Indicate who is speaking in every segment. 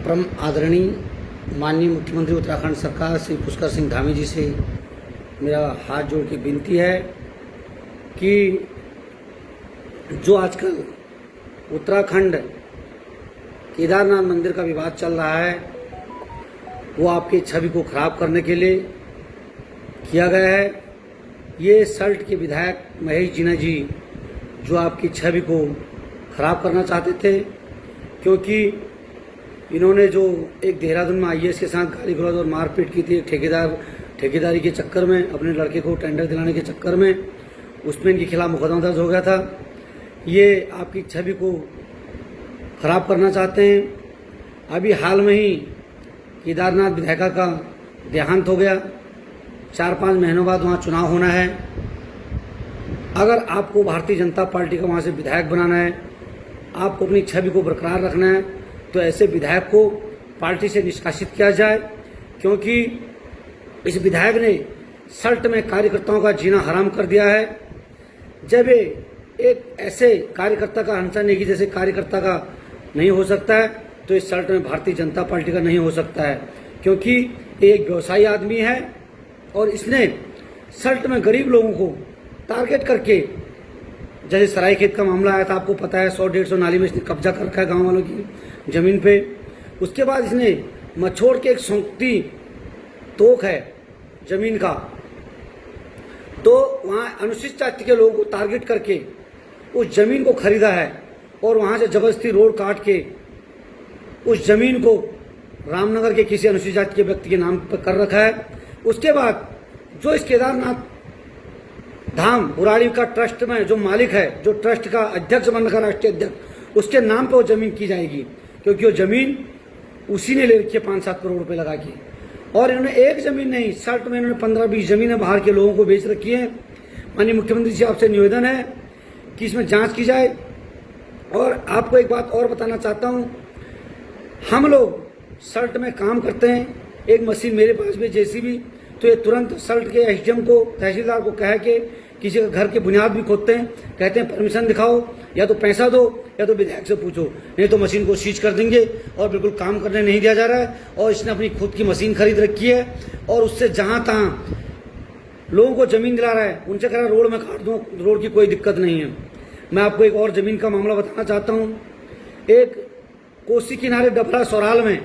Speaker 1: परम आदरणीय माननीय मुख्यमंत्री उत्तराखंड सरकार श्री पुष्कर सिंह धामी जी से मेरा हाथ जोड़ के विनती है कि जो आजकल उत्तराखंड केदारनाथ मंदिर का विवाद चल रहा है वो आपकी छवि को खराब करने के लिए किया गया है। ये सल्ट के विधायक महेश जीना जी जो आपकी छवि को खराब करना चाहते थे, क्योंकि इन्होंने जो एक देहरादून में आईएएस के साथ गाली गलौज और मारपीट की थी ठेकेदारी के चक्कर में, अपने लड़के को टेंडर दिलाने के चक्कर में, उसमें इनके खिलाफ मुकदमा दर्ज हो गया था। ये आपकी छवि को खराब करना चाहते हैं। अभी हाल में ही केदारनाथ विधायिका का देहांत हो गया, 4-5 महीनों बाद वहाँ चुनाव होना है। अगर आपको भारतीय जनता पार्टी का वहाँ से विधायक बनाना है, आपको अपनी छवि को बरकरार रखना है, तो ऐसे विधायक को पार्टी से निष्कासित किया जाए, क्योंकि इस विधायक ने सल्ट में कार्यकर्ताओं का जीना हराम कर दिया है। जब एक ऐसे कार्यकर्ता का हंसा नेगी जैसे कार्यकर्ता का नहीं हो सकता है, तो इस सल्ट में भारतीय जनता पार्टी का नहीं हो सकता है, क्योंकि ये एक व्यवसायी आदमी है और इसने सल्ट में गरीब लोगों को टारगेट करके, जैसे सरायखेत का मामला आया था, आपको पता है, 100-150 नाली में इसने कब्जा कर रखा है गाँव वालों की जमीन पे। उसके बाद इसने मछोड़ के एक सौंकती तोक है जमीन का, तो वहाँ अनुसूचित जाति के लोगों को टारगेट करके उस जमीन को खरीदा है और वहाँ से जबरदस्ती रोड काट के उस जमीन को रामनगर के किसी अनुसूचित जाति के व्यक्ति के नाम पर कर रखा है। उसके बाद जो इस केदारनाथ धाम बुराड़ी का ट्रस्ट में जो मालिक है, जो ट्रस्ट का अध्यक्ष बन रखा, राष्ट्रीय अध्यक्ष, उसके नाम पर वो जमीन की जाएगी, क्योंकि वो जमीन उसी ने ले रखी है 5-7 करोड़ रुपए लगा के। और इन्होंने एक जमीन नहीं, सल्ट में इन्होंने 15-20 जमीनें बाहर के लोगों को बेच रखी है। माननीय मुख्यमंत्री जी आपसे निवेदन है कि इसमें जांच की जाए। और आपको एक बात और बताना चाहता हूं, हम लोग सल्ट में काम करते हैं, एक मशीन मेरे पास भी जेसीबी, तो ये तुरंत सल्ट के एसडीएम को, तहसीलदार को कह के किसी का घर की बुनियाद भी खोदते हैं, कहते हैं परमिशन दिखाओ, या तो पैसा दो या तो विधायक से पूछो, नहीं तो मशीन को सीज कर देंगे और बिल्कुल काम करने नहीं दिया जा रहा है। और इसने अपनी खुद की मशीन खरीद रखी है और उससे जहां तहां लोगों को जमीन दिला रहा है, उनसे कह रहा है रोड में काट दो, रोड की कोई दिक्कत नहीं है। मैं आपको एक और जमीन का मामला बताना चाहता हूँ। एक कोसी किनारे डबरा सौराल में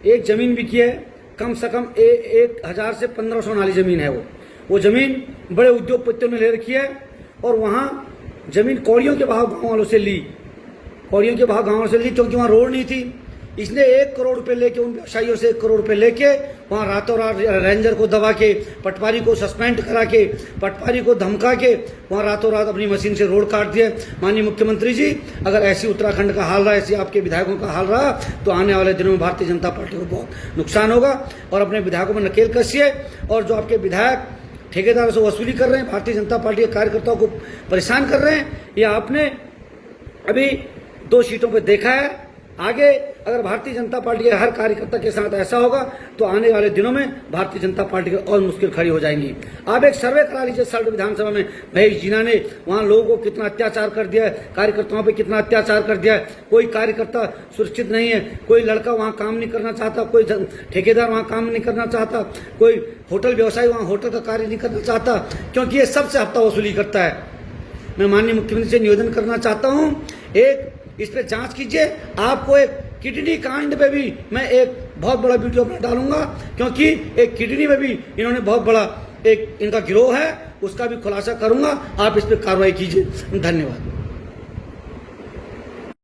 Speaker 1: एक जमीन बिकी है, कम से कम 1000 से 1500 नाली जमीन है। वो जमीन बड़े उद्योगपतियों ने ले रखी है और वहाँ जमीन कौड़ियों के भाव गाँव वालों से ली, क्योंकि वहाँ रोड नहीं थी। इसने 1 करोड़ रुपए लेके, उन व्यवसायियों से 1 करोड़ रुपए लेके वहाँ रातों रात रेंजर को दबा के, पटवारी को सस्पेंड करा के, पटवारी को धमका के वहाँ रातों रात अपनी मशीन से रोड काट दिए। माननीय मुख्यमंत्री जी, अगर ऐसी उत्तराखंड का हाल रहा, ऐसी आपके विधायकों का हाल रहा, तो आने वाले दिनों में भारतीय जनता पार्टी को बहुत नुकसान होगा। और अपने विधायकों में नकेल कसिए, और जो आपके विधायक ठेकेदारों से वसूली कर रहे हैं, भारतीय जनता पार्टी के कार्यकर्ताओं को परेशान कर रहे हैं, ये आपने अभी 2 सीटों पर देखा है। आगे अगर भारतीय जनता पार्टी के हर कार्यकर्ता के साथ ऐसा होगा, तो आने वाले दिनों में भारतीय जनता पार्टी की और मुश्किल खड़ी हो जाएंगी। आप एक सर्वे करा लीजिए सल्ट विधानसभा में, महेश जीना ने वहाँ लोगों को कितना अत्याचार कर दिया है, कार्यकर्ताओं पे कितना अत्याचार कर दिया है। कोई कार्यकर्ता सुरक्षित नहीं है, कोई लड़का वहाँ काम नहीं करना चाहता, कोई ठेकेदार वहाँ काम नहीं करना चाहता, कोई होटल व्यवसायी वहाँ होटल का कार्य नहीं करना चाहता, क्योंकि ये सबसे हफ्ता वसूली करता है। मैं माननीय मुख्यमंत्री से निवेदन करना चाहता हूँ, एक इस पे जांच कीजिए। आपको एक किडनी कांड पे भी मैं एक बहुत बड़ा वीडियो अपना डालूंगा, क्योंकि एक किडनी में भी इन्होंने बहुत बड़ा एक इनका गिरोह है, उसका भी खुलासा करूंगा। आप इस पे कार्रवाई कीजिए। धन्यवाद।